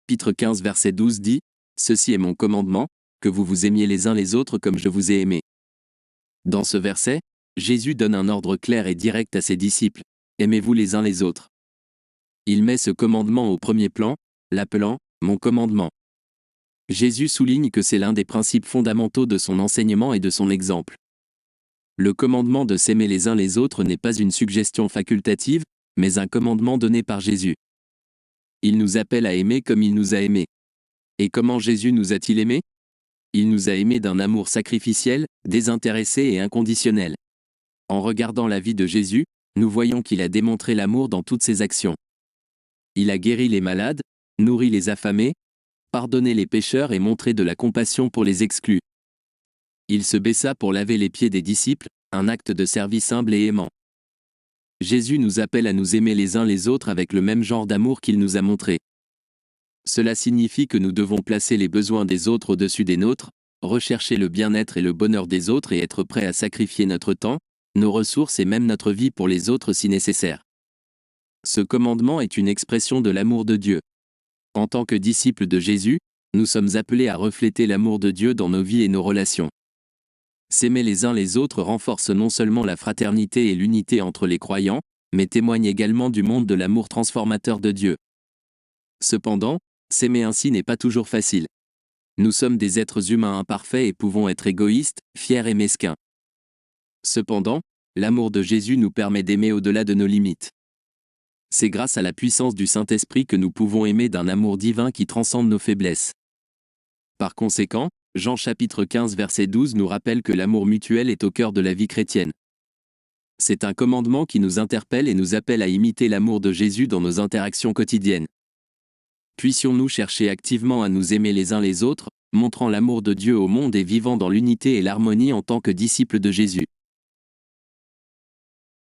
chapitre 15 verset 12 dit « Ceci est mon commandement, que vous vous aimiez les uns les autres comme je vous ai aimé. » Dans ce verset, Jésus donne un ordre clair et direct à ses disciples « Aimez-vous les uns les autres ». Il met ce commandement au premier plan, l'appelant « Mon commandement ». Jésus souligne que c'est l'un des principes fondamentaux de son enseignement et de son exemple. Le commandement de s'aimer les uns les autres n'est pas une suggestion facultative, mais un commandement donné par Jésus. Il nous appelle à aimer comme il nous a aimés. Et comment Jésus nous a-t-il aimés ? Il nous a aimés d'un amour sacrificiel, désintéressé et inconditionnel. En regardant la vie de Jésus, nous voyons qu'il a démontré l'amour dans toutes ses actions. Il a guéri les malades, nourri les affamés, pardonné les pécheurs et montré de la compassion pour les exclus. Il se baissa pour laver les pieds des disciples, un acte de service humble et aimant. Jésus nous appelle à nous aimer les uns les autres avec le même genre d'amour qu'il nous a montré. Cela signifie que nous devons placer les besoins des autres au-dessus des nôtres, rechercher le bien-être et le bonheur des autres et être prêts à sacrifier notre temps, nos ressources et même notre vie pour les autres si nécessaire. Ce commandement est une expression de l'amour de Dieu. En tant que disciples de Jésus, nous sommes appelés à refléter l'amour de Dieu dans nos vies et nos relations. S'aimer les uns les autres renforce non seulement la fraternité et l'unité entre les croyants, mais témoigne également du monde de l'amour transformateur de Dieu. Cependant, s'aimer ainsi n'est pas toujours facile. Nous sommes des êtres humains imparfaits et pouvons être égoïstes, fiers et mesquins. Cependant, l'amour de Jésus nous permet d'aimer au-delà de nos limites. C'est grâce à la puissance du Saint-Esprit que nous pouvons aimer d'un amour divin qui transcende nos faiblesses. Par conséquent, Jean chapitre 15 verset 12 nous rappelle que l'amour mutuel est au cœur de la vie chrétienne. C'est un commandement qui nous interpelle et nous appelle à imiter l'amour de Jésus dans nos interactions quotidiennes. Puissions-nous chercher activement à nous aimer les uns les autres, montrant l'amour de Dieu au monde et vivant dans l'unité et l'harmonie en tant que disciples de Jésus.